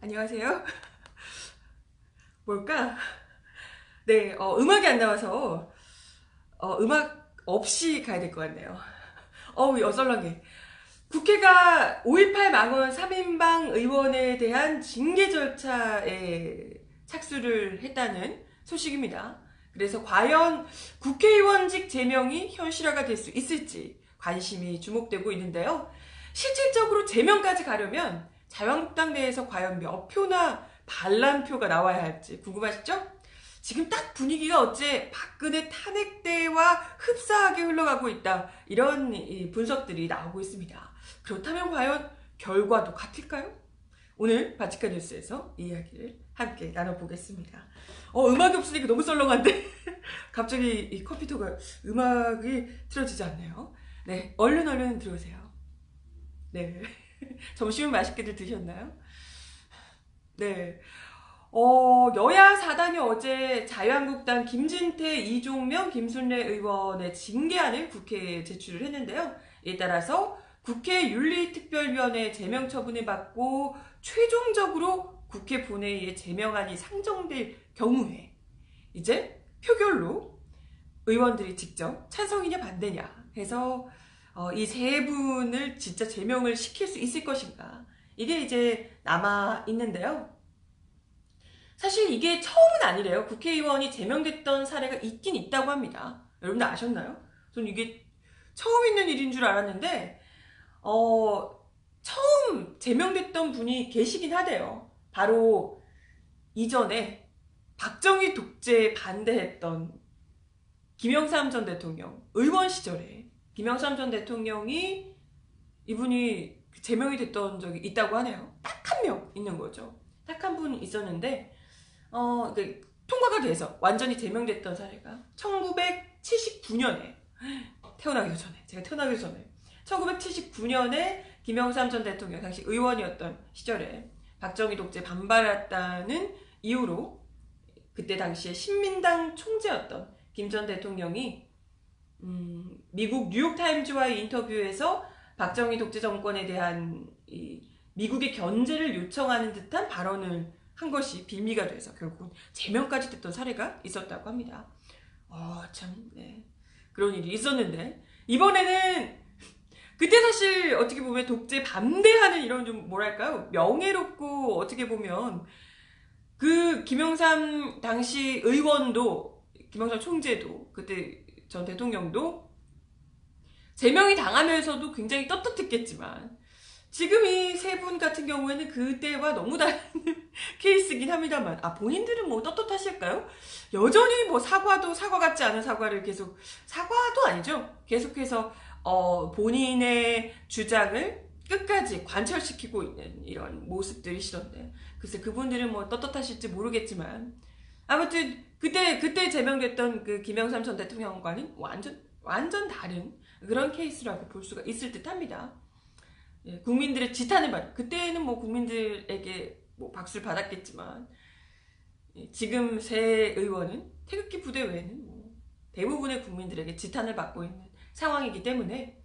안녕하세요. 뭘까? 네, 음악이 안 나와서 음악 없이 가야 될 것 같네요. 어설렁해. 국회가 5.18 망원 3인방 의원에 대한 징계 절차에 착수를 했다는 소식입니다. 그래서 과연 국회의원직 제명이 현실화가 될 수 있을지 관심이 주목되고 있는데요. 실질적으로 제명까지 가려면 자유한국당 내에서 과연 몇 표나 반란표가 나와야 할지 궁금하시죠? 지금 딱 분위기가 어째 박근혜 탄핵 때와 흡사하게 흘러가고 있다. 이런 분석들이 나오고 있습니다. 그렇다면 과연 결과도 같을까요? 오늘 바치칸 뉴스에서 이 이야기를 함께 나눠보겠습니다. 음악이 없으니까 너무 썰렁한데 갑자기 이 컴퓨터가 음악이 틀어지지 않네요. 네, 얼른 들어오세요. 네, 점심은 맛있게들 드셨나요? 네. 여야 사당이 어제 자유한국당 김진태, 이종명, 김순례 의원의 징계안을 국회에 제출을 했는데요. 이에 따라서 국회 윤리특별위원회 제명 처분을 받고 최종적으로 국회 본회의에 제명안이 상정될 경우에 이제 표결로 의원들이 직접 찬성이냐 반대냐 해서 이 세 분을 진짜 제명을 시킬 수 있을 것인가, 이게 이제 남아 있는데요. 사실 이게 처음은 아니래요. 국회의원이 제명됐던 사례가 있긴 있다고 합니다. 여러분들 아셨나요? 전 이게 처음 있는 일인 줄 알았는데 처음 제명됐던 분이 계시긴 하대요. 바로 이전에 박정희 독재에 반대했던 김영삼 전 대통령 의원 시절에 김영삼 전 대통령이 이분이 제명이 됐던 적이 있다고 하네요. 딱 한 명 있는 거죠. 딱 한 분 있었는데 통과가 돼서 완전히 제명됐던 사례가 1979년에 제가 태어나기 전에 1979년에 김영삼 전 대통령 당시 의원이었던 시절에 박정희 독재 반발했다는 이유로 그때 당시에 신민당 총재였던 김 전 대통령이 미국 뉴욕타임즈와의 인터뷰에서 박정희 독재 정권에 대한 미국의 견제를 요청하는 듯한 발언을 한 것이 빌미가 돼서 결국은 제명까지 됐던 사례가 있었다고 합니다. 네. 그런 일이 있었는데 이번에는 그때 사실 어떻게 보면 독재 반대하는 이런 좀 뭐랄까요, 명예롭고 어떻게 보면 그 김영삼 당시 의원도, 김영삼 총재도, 그때 전 대통령도 제명이 당하면서도 굉장히 떳떳했겠지만 지금 이 세 분 같은 경우에는 그때와 너무 다른 케이스긴 합니다만, 본인들은 뭐 떳떳하실까요? 여전히 뭐 사과 같지 않은 사과를 계속, 사과도 아니죠. 계속해서 본인의 주장을 끝까지 관철시키고 있는 이런 모습들이시던데, 글쎄 그분들은 뭐 떳떳하실지 모르겠지만 아무튼 그때 제명됐던 그 김영삼 전 대통령과는 완전 다른 그런 케이스라고 볼 수가 있을 듯합니다. 예, 국민들의 지탄을 받, 그때는 뭐 국민들에게 뭐 박수를 받았겠지만 지금 새 의원은 태극기 부대 외에는 뭐 대부분의 국민들에게 지탄을 받고 있는 상황이기 때문에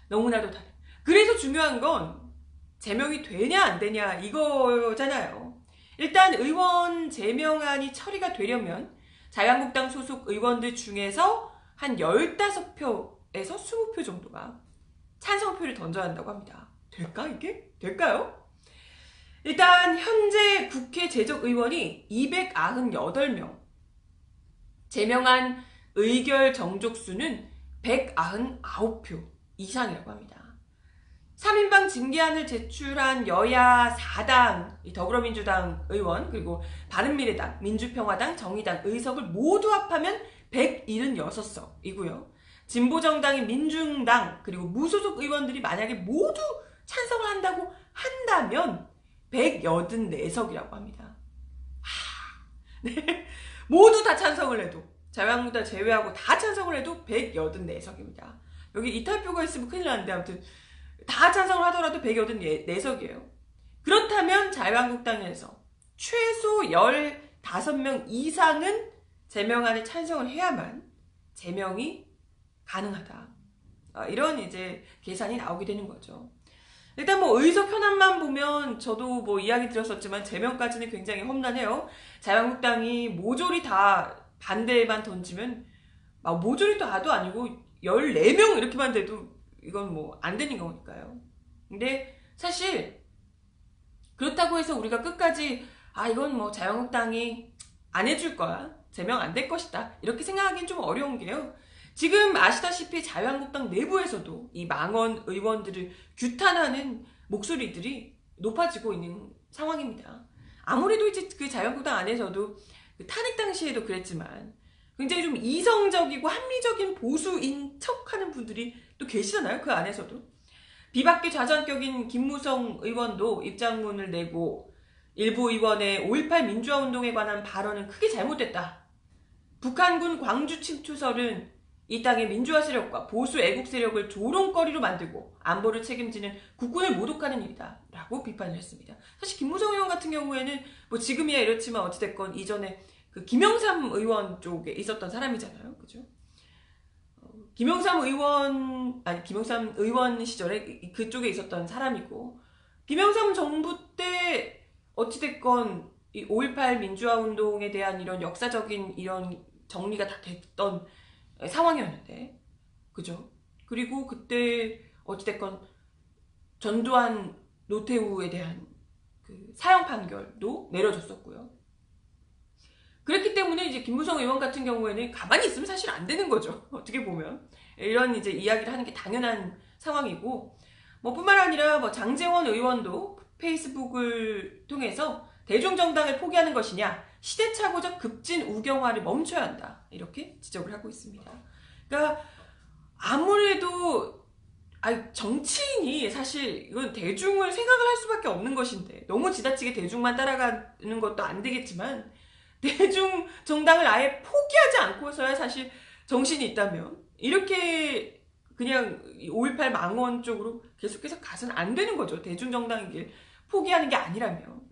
너무나도 다른. 그래서 중요한 건 제명이 되냐 안 되냐 이거잖아요. 일단 의원 제명안이 처리가 되려면 자유한국당 소속 의원들 중에서 한 15표에서 20표 정도가 찬성표를 던져야 한다고 합니다. 될까 이게? 될까요? 일단 현재 국회 재적 의원이 298명, 제명안 의결 정족수는 199표 이상이라고 합니다. 3인방 징계안을 제출한 여야 4당, 더불어민주당 의원, 그리고 바른미래당, 민주평화당, 정의당 의석을 모두 합하면 176석이고요. 진보정당인 민중당, 그리고 무소속 의원들이 만약에 모두 찬성을 한다고 한다면 184석이라고 합니다. 네. 모두 다 찬성을 해도, 자유한국당 제외하고 다 찬성을 해도 184석입니다. 여기 이탈표가 있으면 큰일 나는데 아무튼 다 찬성을 하더라도 184석이에요. 그렇다면 자유한국당에서 최소 15명 이상은 제명안에 찬성을 해야만 제명이 가능하다. 이런 이제 계산이 나오게 되는 거죠. 일단 뭐 의석 현안만 보면 저도 뭐 이야기 드렸었지만 제명까지는 굉장히 험난해요. 자유한국당이 모조리 다 반대만 던지면 모조리 다도 아니고 14명 이렇게만 돼도 이건 뭐 안 되는 거니까요. 근데 사실 그렇다고 해서 우리가 끝까지 이건 뭐 자유한국당이 안 해줄 거야, 제명 안 될 것이다, 이렇게 생각하기는 좀 어려운 게요. 지금 아시다시피 자유한국당 내부에서도 이 망원 의원들을 규탄하는 목소리들이 높아지고 있는 상황입니다. 아무래도 이제 그 자유한국당 안에서도 그 탄핵 당시에도 그랬지만 굉장히 좀 이성적이고 합리적인 보수인 척하는 분들이 또 계시잖아요. 그 안에서도. 비박계 좌전격인 김무성 의원도 입장문을 내고 일부 의원의 5.18 민주화 운동에 관한 발언은 크게 잘못됐다. 북한군 광주 침투설은 이 땅의 민주화 세력과 보수 애국 세력을 조롱거리로 만들고 안보를 책임지는 국군을 모독하는 일이다 라고 비판을 했습니다. 사실 김무성 의원 같은 경우에는 뭐 지금이야 이렇지만 어찌됐건 이전에 그 김영삼 의원 쪽에 있었던 사람이잖아요. 그죠? 김영삼 의원 시절에 그쪽에 있었던 사람이고, 김영삼 정부 때 어찌됐건 이 5.18 민주화 운동에 대한 이런 역사적인 이런 정리가 다 됐던 상황이었는데, 그죠? 그리고 그때 어찌됐건 전두환 노태우에 대한 그 사형 판결도 내려졌었고요. 그렇기 때문에 이제 김무성 의원 같은 경우에는 가만히 있으면 사실 안 되는 거죠. 어떻게 보면. 이런 이제 이야기를 하는 게 당연한 상황이고, 뭐 뿐만 아니라 뭐 장제원 의원도 페이스북을 통해서 대중정당을 포기하는 것이냐, 시대착오적 급진 우경화를 멈춰야 한다, 이렇게 지적을 하고 있습니다. 그러니까 아무래도 정치인이 사실 이건 대중을 생각을 할 수밖에 없는 것인데, 너무 지나치게 대중만 따라가는 것도 안 되겠지만 대중 정당을 아예 포기하지 않고서야 사실 정신이 있다면 이렇게 그냥 5.18 망원 쪽으로 계속해서 가서는 안 되는 거죠. 대중 정당의 길 포기하는 게 아니라면.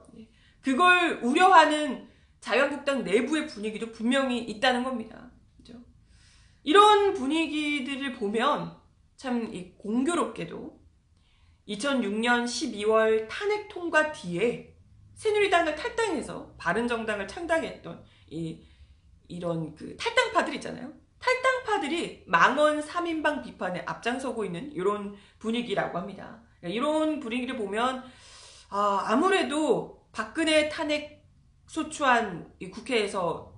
그걸 우려하는 자유한국당 내부의 분위기도 분명히 있다는 겁니다. 그죠? 이런 분위기들을 보면 참 공교롭게도 2006년 12월 탄핵 통과 뒤에 새누리당을 탈당해서 바른정당을 창당했던 이런 그 탈당파들 있잖아요. 탈당파들이 망원 3인방 비판에 앞장서고 있는 이런 분위기라고 합니다. 이런 분위기를 보면 아무래도 박근혜 탄핵 소추안 국회에서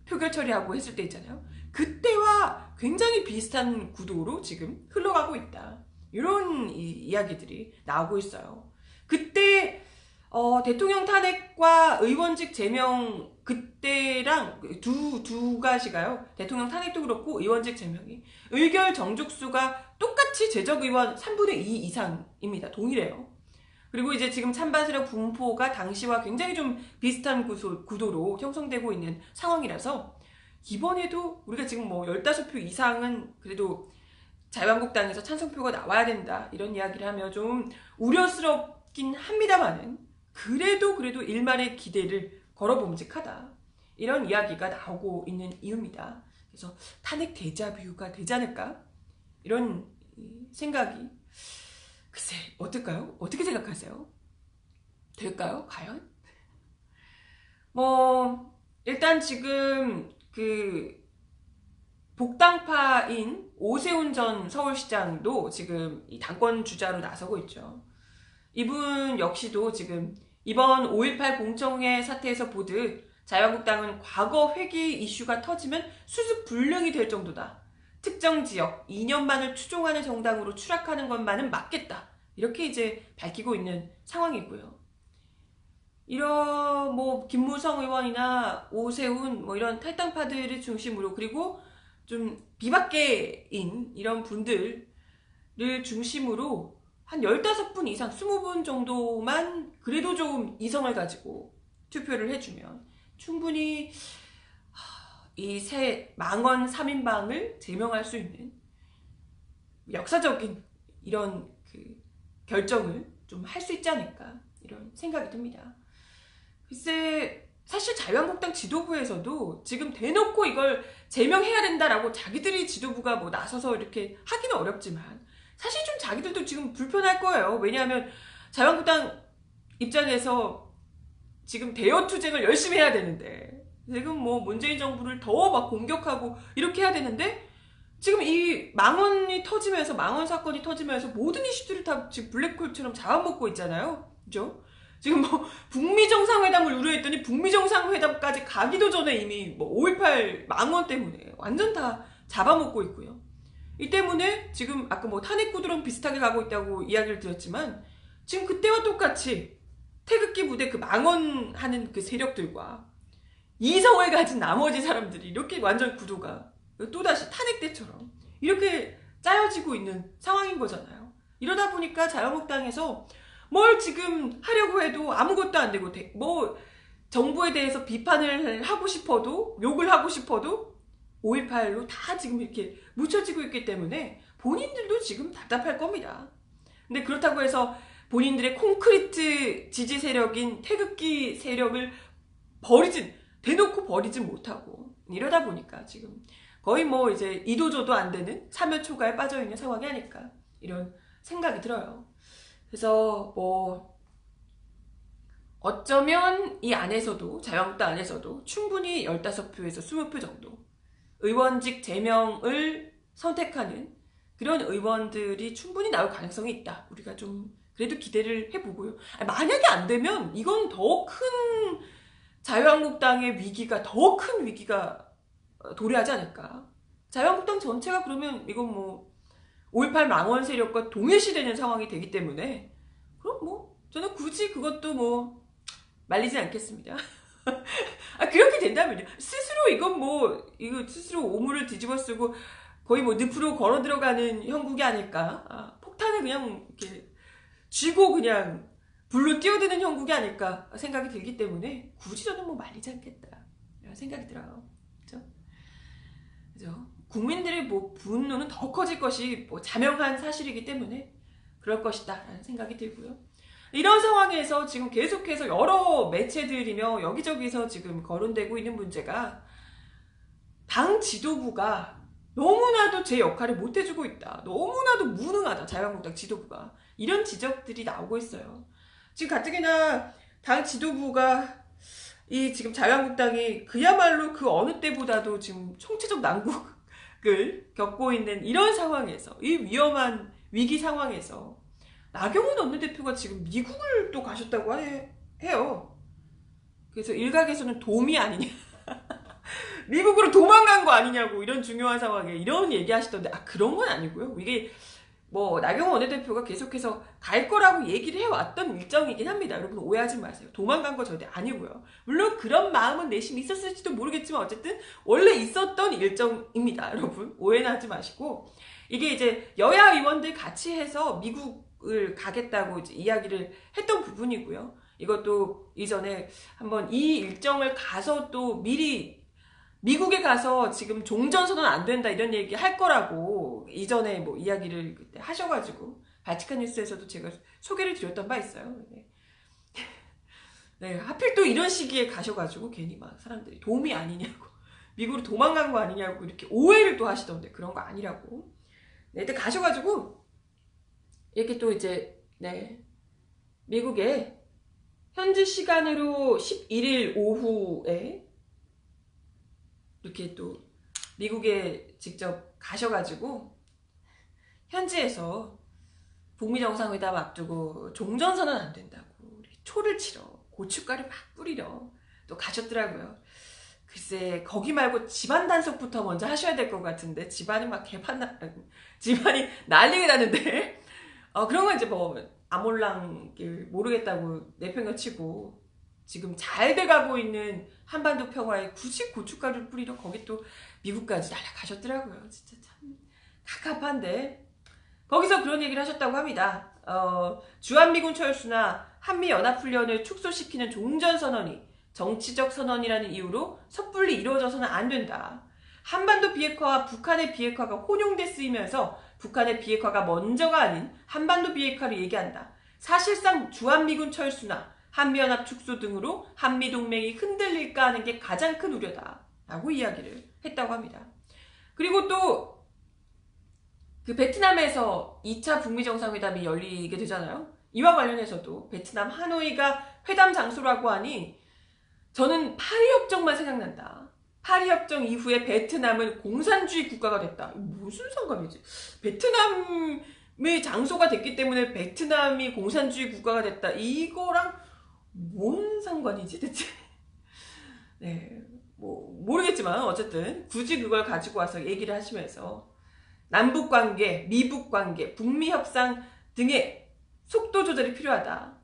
표결 처리하고 했을 때 있잖아요. 그때와 굉장히 비슷한 구도로 지금 흘러가고 있다. 이런 이야기들이 나오고 있어요. 그때 대통령 탄핵과 의원직 제명, 그때랑 두 가지가요. 대통령 탄핵도 그렇고 의원직 제명이 의결 정족수가 똑같이 제적의원 3분의 2 이상입니다. 동일해요. 그리고 이제 지금 찬반 세력 분포가 당시와 굉장히 좀 비슷한 구도로 형성되고 있는 상황이라서 이번에도 우리가 지금 뭐 15표 이상은 그래도 자유한국당에서 찬성표가 나와야 된다, 이런 이야기를 하며 좀 우려스럽긴 합니다만은 그래도 일말의 기대를 걸어봄직하다, 이런 이야기가 나오고 있는 이유입니다. 그래서 탄핵 데자뷰가 되지 않을까, 이런 생각이, 글쎄 어떨까요? 어떻게 생각하세요? 될까요? 과연? 뭐 일단 지금 그 복당파인 오세훈 전 서울시장도 지금 이 당권 주자로 나서고 있죠. 이분 역시도 지금 이번 5.18 공청회 사태에서 보듯 자유한국당은 과거 회기 이슈가 터지면 수습 불능이 될 정도다. 특정 지역 이념만을 추종하는 정당으로 추락하는 것만은 막겠다, 이렇게 이제 밝히고 있는 상황이고요. 이런 뭐 김무성 의원이나 오세훈 뭐 이런 탈당파들을 중심으로, 그리고 좀 비박계인 이런 분들을 중심으로 한 15분 이상, 20분 정도만 그래도 좀 이성을 가지고 투표를 해주면 충분히 이 새 망원 3인방을 제명할 수 있는 역사적인 이런 그 결정을 좀 할 수 있지 않을까, 이런 생각이 듭니다. 글쎄 사실 자유한국당 지도부에서도 지금 대놓고 이걸 제명해야 된다라고 자기들이 지도부가 뭐 나서서 이렇게 하기는 어렵지만 사실 좀 자기들도 지금 불편할 거예요. 왜냐하면 자유한국당 입장에서 지금 대여 투쟁을 열심히 해야 되는데, 지금 뭐 문재인 정부를 더 막 공격하고 이렇게 해야 되는데, 지금 이 망언이 터지면서, 망언 사건이 터지면서 모든 이슈들을 다 지금 블랙홀처럼 잡아먹고 있잖아요. 그죠? 지금 뭐 북미 정상회담을 우려했더니 북미 정상회담까지 가기도 전에 이미 뭐 5.18 망언 때문에 완전 다 잡아먹고 있고요. 이 때문에 지금 아까 뭐 탄핵구두랑 비슷하게 가고 있다고 이야기를 드렸지만, 지금 그때와 똑같이 태극기 부대 그 망언하는 그 세력들과 이성을 가진 나머지 사람들이 이렇게 완전 구도가 또다시 탄핵 때처럼 이렇게 짜여지고 있는 상황인 거잖아요. 이러다 보니까 자유한국당에서 뭘 지금 하려고 해도 아무것도 안 되고, 뭐 정부에 대해서 비판을 하고 싶어도, 욕을 하고 싶어도 5.18로 다 지금 이렇게 묻혀지고 있기 때문에 본인들도 지금 답답할 겁니다. 근데 그렇다고 해서 본인들의 콘크리트 지지 세력인 태극기 세력을 대놓고 버리진 못하고, 이러다 보니까 지금 거의 뭐 이제 이도저도 안 되는 사면초가에 빠져있는 상황이 아닐까, 이런 생각이 들어요. 그래서 뭐 어쩌면 이 안에서도, 자유한국당 안에서도 충분히 15표에서 20표 정도 의원직 제명을 선택하는 그런 의원들이 충분히 나올 가능성이 있다. 우리가 좀 그래도 기대를 해보고요. 만약에 안 되면 이건 더 큰 자유한국당의 위기가, 더 큰 위기가 도래하지 않을까. 자유한국당 전체가 그러면 이건 뭐 5.18 망원 세력과 동일시되는 상황이 되기 때문에, 그럼 뭐 저는 굳이 그것도 뭐 말리지 않겠습니다. 그렇게 된다면요. 스스로 이거 스스로 오물을 뒤집어 쓰고 거의 뭐 늪으로 걸어 들어가는 형국이 아닐까. 폭탄을 그냥 이렇게 쥐고 그냥 불로 뛰어드는 형국이 아닐까 생각이 들기 때문에 굳이 저는 뭐 말리지 않겠다, 이런 생각이 들어요. 그죠? 국민들의 뭐 분노는 더 커질 것이 뭐 자명한 사실이기 때문에 그럴 것이다 라는 생각이 들고요. 이런 상황에서 지금 계속해서 여러 매체들이며 여기저기서 지금 거론되고 있는 문제가, 당 지도부가 너무나도 제 역할을 못해주고 있다, 너무나도 무능하다, 자유한국당 지도부가, 이런 지적들이 나오고 있어요. 지금 가뜩이나 당 지도부가, 이 지금 자유한국당이 그야말로 그 어느 때보다도 지금 총체적 난국을 겪고 있는 이런 상황에서, 이 위험한 위기 상황에서 나경원 원내대표가 지금 미국을 또 가셨다고 해요. 그래서 일각에서는 도미 아니냐, 미국으로 도망간 거 아니냐고, 이런 중요한 상황에 이런 얘기 하시던데, 그런 건 아니고요. 이게 뭐 나경원 원내대표가 계속해서 갈 거라고 얘기를 해왔던 일정이긴 합니다. 여러분 오해하지 마세요. 도망간 거 절대 아니고요. 물론 그런 마음은 내심 있었을지도 모르겠지만 어쨌든 원래 있었던 일정입니다. 여러분 오해는 하지 마시고, 이게 이제 여야 의원들 같이 해서 미국을 가겠다고 이제 이야기를 했던 부분이고요. 이것도 이전에 한번 이 일정을 가서 또 미리 미국에 가서 지금 종전선언 안 된다 이런 얘기 할 거라고 이전에 뭐 이야기를 그때 하셔가지고 바티칸 뉴스에서도 제가 소개를 드렸던 바 있어요. 네, 하필 또 이런 시기에 가셔가지고 괜히 막 사람들이 도움이 아니냐고, 미국으로 도망간 거 아니냐고 이렇게 오해를 또 하시던데, 그런 거 아니라고. 네, 일단 가셔가지고 이렇게 또 이제 미국에 현지 시간으로 11일 오후에 이렇게 또 미국에 직접 가셔가지고 현지에서 북미 정상회담 앞두고 종전선언 안 된다고 초를 치러, 고춧가루 막 뿌리러 또 가셨더라고요. 글쎄 거기 말고 집안 단속부터 먼저 하셔야 될 것 같은데, 집안이 막 집안이 난리가 나는데 그런 건 이제 뭐 아몰랑 모르겠다고 내팽겨치고, 지금 잘 돼가고 있는 한반도 평화에 굳이 고춧가루를 뿌리러 거기 또 미국까지 날아가셨더라고요. 진짜 참 갑갑한데, 거기서 그런 얘기를 하셨다고 합니다. 주한미군 철수나 한미연합훈련을 축소시키는 종전선언이 정치적 선언이라는 이유로 섣불리 이루어져서는 안 된다. 한반도 비핵화와 북한의 비핵화가 혼용돼 쓰이면서 북한의 비핵화가 먼저가 아닌 한반도 비핵화를 얘기한다. 사실상 주한미군 철수나 한미연합 축소 등으로 한미동맹이 흔들릴까 하는 게 가장 큰 우려다 라고 이야기를 했다고 합니다. 그리고 또 그 베트남에서 2차 북미 정상회담이 열리게 되잖아요. 이와 관련해서도 베트남 하노이가 회담 장소라고 하니 저는 파리협정만 생각난다. 파리협정 이후에 베트남은 공산주의 국가가 됐다. 무슨 상관이지? 베트남의 장소가 됐기 때문에 베트남이 공산주의 국가가 됐다. 이거랑 뭔 상관이지 대체? 네, 뭐 모르겠지만 어쨌든 굳이 그걸 가지고 와서 얘기를 하시면서 남북관계, 미북관계, 북미협상 등의 속도 조절이 필요하다.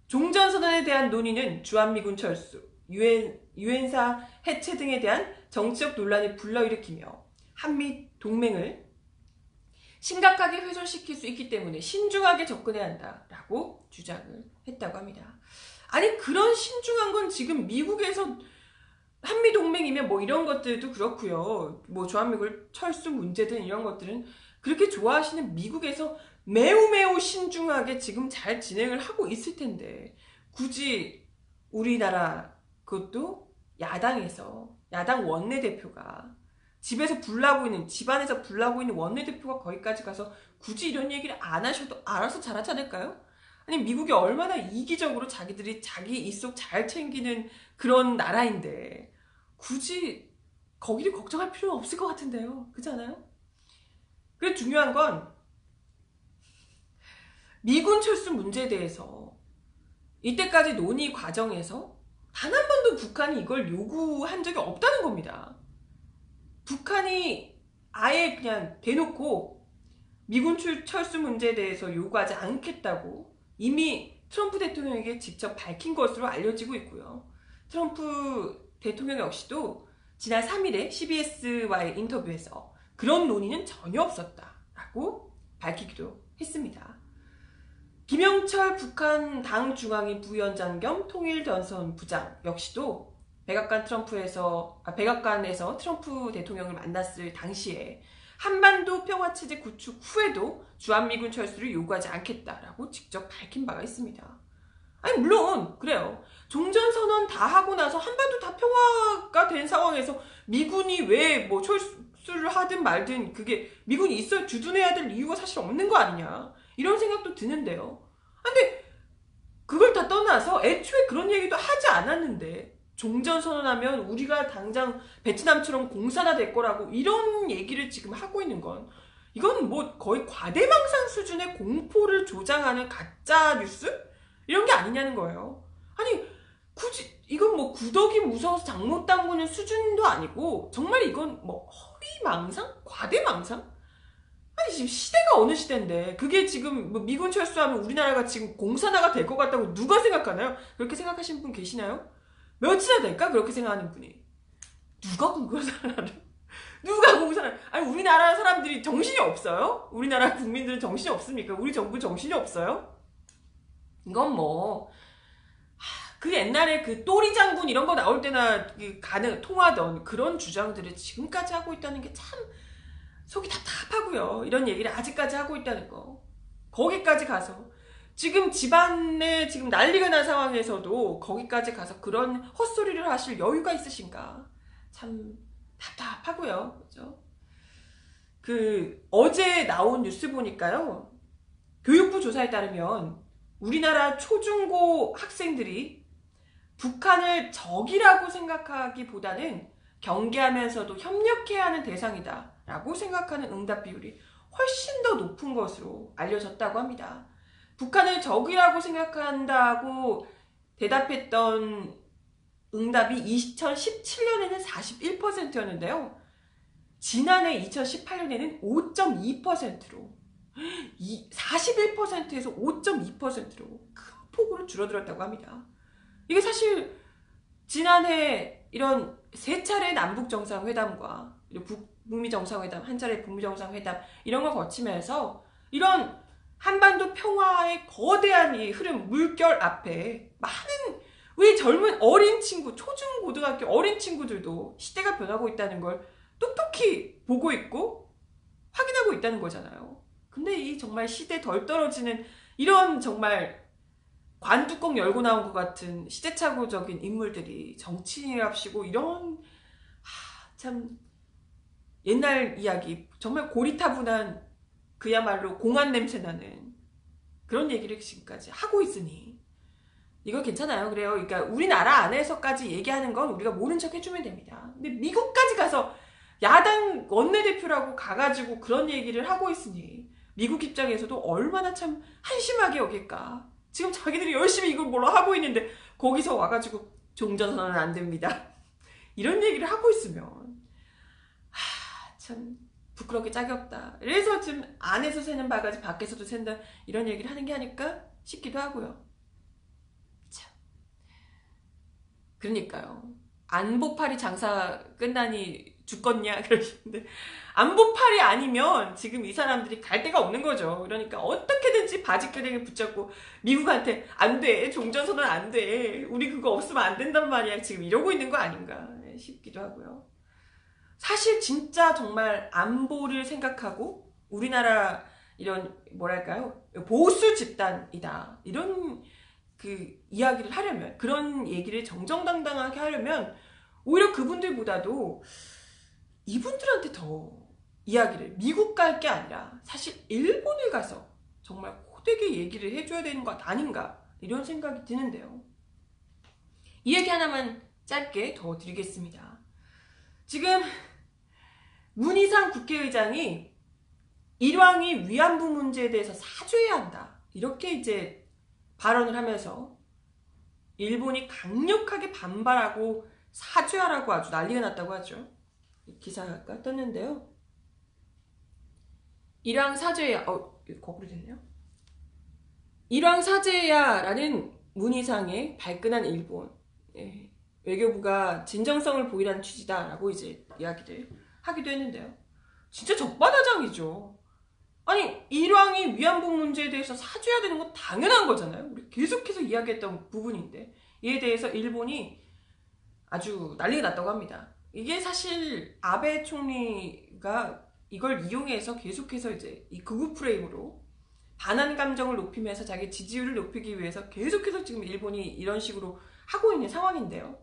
종전선언에 대한 논의는 주한미군 철수, 유엔사 해체 등에 대한 정치적 논란을 불러일으키며 한미 동맹을 심각하게 훼손시킬 수 있기 때문에 신중하게 접근해야 한다라고 주장을 했다고 합니다. 아니 그런 신중한 건 지금 미국에서 한미 동맹이면 뭐 이런 것들도 그렇고요. 뭐 주한미군 철수 문제든 이런 것들은 그렇게 좋아하시는 미국에서 매우 신중하게 지금 잘 진행을 하고 있을 텐데 굳이 우리나라 그것도 야당에서 야당 원내대표가 집안에서 불나고 있는 원내대표가 거기까지 가서 굳이 이런 얘기를 안 하셔도 알아서 잘하지 않을까요? 아니 미국이 얼마나 이기적으로 자기들이 자기 입속 잘 챙기는 그런 나라인데 굳이 거기를 걱정할 필요는 없을 것 같은데요. 그렇지 않아요? 그리고 중요한 건 미군 철수 문제에 대해서 이때까지 논의 과정에서 단 한 번도 북한이 이걸 요구한 적이 없다는 겁니다. 북한이 아예 그냥 대놓고 미군 철수 문제에 대해서 요구하지 않겠다고 이미 트럼프 대통령에게 직접 밝힌 것으로 알려지고 있고요. 트럼프 대통령 역시도 지난 3일에 CBS와의 인터뷰에서 그런 논의는 전혀 없었다라고 밝히기도 했습니다. 김영철 북한 당 중앙위 부위원장 겸 통일전선 부장 역시도 백악관에서 트럼프 대통령을 만났을 당시에 한반도 평화체제 구축 후에도 주한미군 철수를 요구하지 않겠다라고 직접 밝힌 바가 있습니다. 아니 물론 그래요. 종전선언 다 하고 나서 한반도 다 평화가 된 상황에서 미군이 왜 뭐 철수를 하든 말든 그게 미군이 있어야 주둔해야 될 이유가 사실 없는 거 아니냐 이런 생각도 드는데요. 근데 그걸 다 떠나서 애초에 그런 얘기도 하지 않았는데 종전선언하면 우리가 당장 베트남처럼 공산화 될 거라고 이런 얘기를 지금 하고 있는 건 이건 뭐 거의 과대망상 수준의 공포를 조장하는 가짜 뉴스? 이런 게 아니냐는 거예요. 아니 굳이 이건 뭐 구더기 무서워서 장못 담그는 수준도 아니고 정말 이건 뭐 허위망상? 과대망상? 아니 지금 시대가 어느 시대인데 그게 지금 뭐 미군 철수하면 우리나라가 지금 공산화가 될 것 같다고 누가 생각하나요? 그렇게 생각하시는 분 계시나요? 몇이나 될까? 그렇게 생각하는 분이. 누가 공산화를? 누가 공산화? 아니 우리나라 사람들이 정신이 없어요? 우리나라 국민들은 정신이 없습니까? 우리 정부 정신이 없어요? 이건 뭐 그 옛날에 그 또리 장군 이런 거 나올 때나 통하던 그런 주장들을 지금까지 하고 있다는 게 참 속이 답답하고요. 이런 얘기를 아직까지 하고 있다는 거. 거기까지 가서 지금 집안에 지금 난리가 난 상황에서도 거기까지 가서 그런 헛소리를 하실 여유가 있으신가? 참 답답하고요. 그죠? 어제 나온 뉴스 보니까요. 교육부 조사에 따르면 우리나라 초중고 학생들이 북한을 적이라고 생각하기보다는 경계하면서도 협력해야 하는 대상이다 라고 생각하는 응답 비율이 훨씬 더 높은 것으로 알려졌다고 합니다. 북한을 적이라고 생각한다고 대답했던 응답이 2017년에는 41%였는데요. 지난해 2018년에는 5.2%로 41%에서 5.2%로 큰 폭으로 줄어들었다고 합니다. 이게 사실 지난해 이런 세 차례 남북 정상회담과 북미 정상회담, 한 차례 북미 정상회담 이런 걸 거치면서 이런 한반도 평화의 거대한 이 흐름, 물결 앞에 많은 우리 젊은 어린 친구, 초중고등학교 어린 친구들도 시대가 변하고 있다는 걸 똑똑히 보고 있고 확인하고 있다는 거잖아요. 근데 이 정말 시대 덜 떨어지는 이런 정말 관뚜껑 열고 나온 것 같은 시대착오적인 인물들이 정치인이랍시고 이런 참 옛날 이야기 정말 고리타분한 그야말로 공안 냄새 나는 그런 얘기를 지금까지 하고 있으니 이거 괜찮아요. 그래요. 그러니까 우리나라 안에서까지 얘기하는 건 우리가 모른 척 해주면 됩니다. 근데 미국까지 가서 야당 원내대표라고 가가지고 그런 얘기를 하고 있으니 미국 입장에서도 얼마나 참 한심하게 여길까. 지금 자기들이 열심히 이걸 뭐라 하고 있는데 거기서 와가지고 종전선언은 안 됩니다. 이런 얘기를 하고 있으면 참 부끄럽게 짝이 없다. 그래서 지금 안에서 새는 바가지 밖에서도 샌다 이런 얘기를 하는 게 아닐까 싶기도 하고요. 참. 그러니까요. 안보팔이 장사 끝나니 죽겠냐 그러시는데 안보팔이 아니면 지금 이 사람들이 갈 데가 없는 거죠. 그러니까 어떻게든지 바지끄댕이 붙잡고 미국한테 안 돼. 종전선언 안 돼. 우리 그거 없으면 안 된단 말이야. 지금 이러고 있는 거 아닌가 싶기도 하고요. 사실 진짜 정말 안보를 생각하고 우리나라 이런 뭐랄까요 보수 집단이다 이런 그 이야기를 하려면 그런 얘기를 정정당당하게 하려면 오히려 그분들보다도 이분들한테 더 이야기를 미국 갈 게 아니라 사실 일본에 가서 정말 호되게 얘기를 해줘야 되는 것 아닌가 이런 생각이 드는데요. 이 얘기 하나만 짧게 더 드리겠습니다. 지금 문희상 국회의장이 일왕이 위안부 문제에 대해서 사죄해야 한다 이렇게 이제 발언을 하면서 일본이 강력하게 반발하고 사죄하라고 아주 난리가 났다고 하죠. 기사가 떴는데요. 일왕 사죄야 거꾸로 됐네요. 일왕 사죄야 라는 문희상의 발끈한 일본 외교부가 진정성을 보이라는 취지다 라고 이제 이야기를 하기도 했는데요. 진짜 적반하장이죠. 아니 일왕이 위안부 문제에 대해서 사죄해야 되는 건 당연한 거잖아요. 우리 계속해서 이야기했던 부분인데 이에 대해서 일본이 아주 난리가 났다고 합니다. 이게 사실 아베 총리가 이걸 이용해서 계속해서 이제 이 극우 프레임으로 반한 감정을 높이면서 자기 지지율을 높이기 위해서 계속해서 지금 일본이 이런 식으로 하고 있는 상황인데요.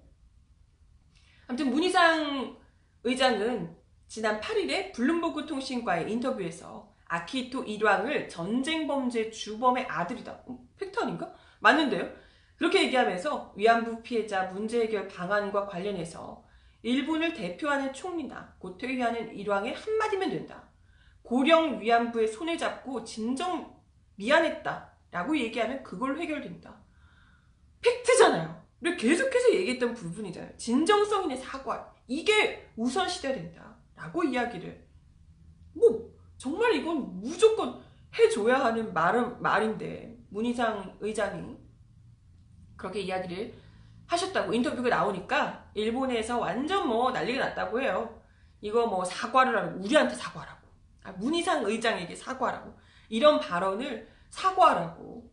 아무튼 문희상 의장은 지난 8일에 블룸버그 통신과의 인터뷰에서 아키히토 일왕을 전쟁범죄 주범의 아들이다. 팩트 아닌가? 맞는데요. 그렇게 얘기하면서 위안부 피해자 문제 해결 방안과 관련해서 일본을 대표하는 총리나 곧 퇴위하는 일왕의 한마디면 된다. 고령 위안부의 손을 잡고 진정 미안했다 라고 얘기하면 그걸로 해결된다. 팩트잖아요. 우리가 계속해서 얘기했던 부분이잖아요. 진정성 있는 사과 이게 우선시돼야 된다 라고 이야기를 정말 이건 무조건 해줘야 하는 말인데 문희상 의장이 그렇게 이야기를 하셨다고 인터뷰가 나오니까 일본에서 완전 난리가 났다고 해요. 이거 사과를 하라고 우리한테 사과하라고 문희상 의장에게 사과하라고 이런 발언을 사과하라고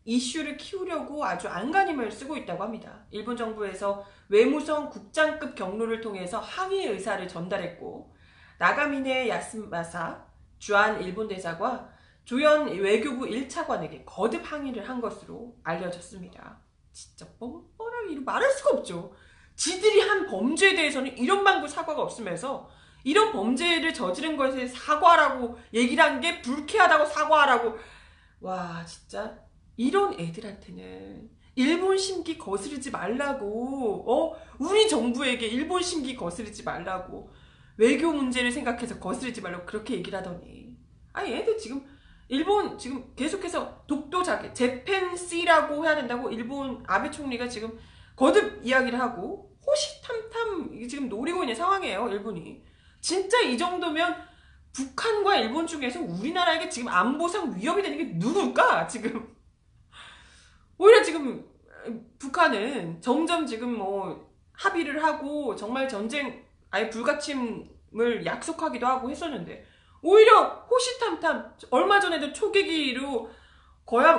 이슈를 키우려고 아주 안간힘을 쓰고 있다고 합니다. 일본 정부에서 외무성 국장급 경로를 통해서 항의 의사를 전달했고 나가미네 야스마사 주한 일본 대사가 조현 외교부 1차관에게 거듭 항의를 한 것으로 알려졌습니다. 진짜 뻔뻔하게 말할 수가 없죠. 지들이 한 범죄에 대해서는 이런 방구 사과가 없으면서 이런 범죄를 저지른 것에 사과라고 얘기를 한 게 불쾌하다고 사과하라고 와 진짜 이런 애들한테는 일본 심기 거스르지 말라고 우리 정부에게 일본 심기 거스르지 말라고 외교 문제를 생각해서 거스르지 말라고 그렇게 얘기를 하더니 아니 얘들 지금 일본 지금 계속해서 독도자개 재팬시라고 해야 된다고 일본 아베 총리가 지금 거듭 이야기를 하고 호시탐탐 지금 노리고 있는 상황이에요. 일본이 진짜 이 정도면 북한과 일본 중에서 우리나라에게 지금 안보상 위협이 되는 게 누굴까 지금 오히려 지금 북한은 점점 지금 합의를 하고 정말 전쟁 아예 불가침을 약속하기도 하고 했었는데 오히려 호시탐탐 얼마 전에도 초계기로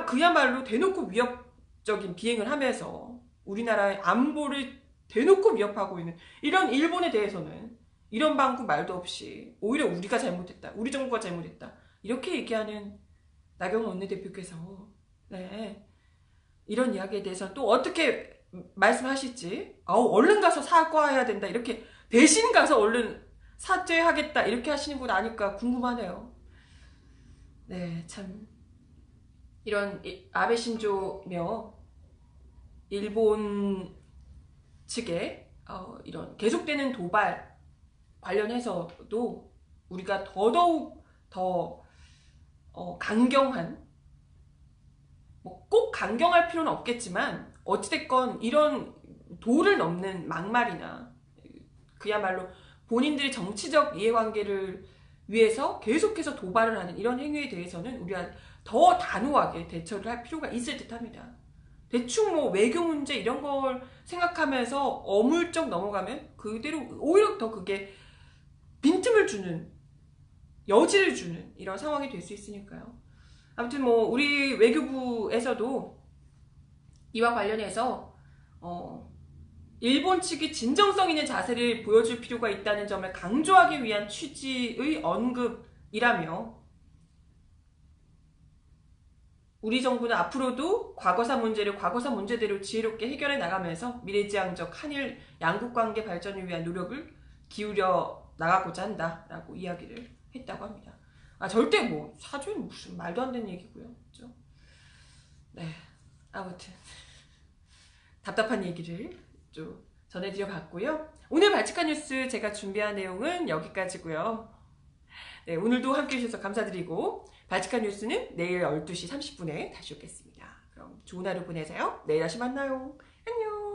그야말로 대놓고 위협적인 비행을 하면서 우리나라의 안보를 대놓고 위협하고 있는 이런 일본에 대해서는 이런 방구 말도 없이 오히려 우리가 잘못했다. 우리 정부가 잘못했다. 이렇게 얘기하는 나경원 원내대표께서 이런 이야기에 대해서 또 어떻게 말씀하실지 얼른 가서 사과해야 된다. 이렇게 대신 가서 얼른 사죄하겠다. 이렇게 하시는 분 아닐까 궁금하네요. 네, 참 이런 아베 신조며 일본 측의 이런 계속되는 도발 관련해서도 우리가 더더욱 더 강경한, 뭐 꼭 강경할 필요는 없겠지만 어찌됐건 이런 도를 넘는 막말이나 그야말로 본인들의 정치적 이해관계를 위해서 계속해서 도발을 하는 이런 행위에 대해서는 우리가 더 단호하게 대처를 할 필요가 있을 듯 합니다. 대충 뭐 외교 문제 이런 걸 생각하면서 어물쩍 넘어가면 그대로 오히려 더 그게 빈틈을 주는, 여지를 주는 이런 상황이 될 수 있으니까요. 아무튼 뭐 우리 외교부에서도 이와 관련해서 일본 측이 진정성 있는 자세를 보여줄 필요가 있다는 점을 강조하기 위한 취지의 언급이라며, 우리 정부는 앞으로도 과거사 문제를 과거사 문제대로 지혜롭게 해결해 나가면서 미래지향적 한일 양국관계 발전을 위한 노력을 기울여 나가고자 한다라고 이야기를 했다고 합니다. 절대 뭐 사주는 무슨 말도 안 되는 얘기고요. 그렇죠? 네, 아무튼 답답한 얘기를 좀 전해드려 봤고요. 오늘 발칙한 뉴스 제가 준비한 내용은 여기까지고요. 네, 오늘도 함께 해주셔서 감사드리고 발칙한 뉴스는 내일 12시 30분에 다시 오겠습니다. 그럼 좋은 하루 보내세요. 내일 다시 만나요. 안녕.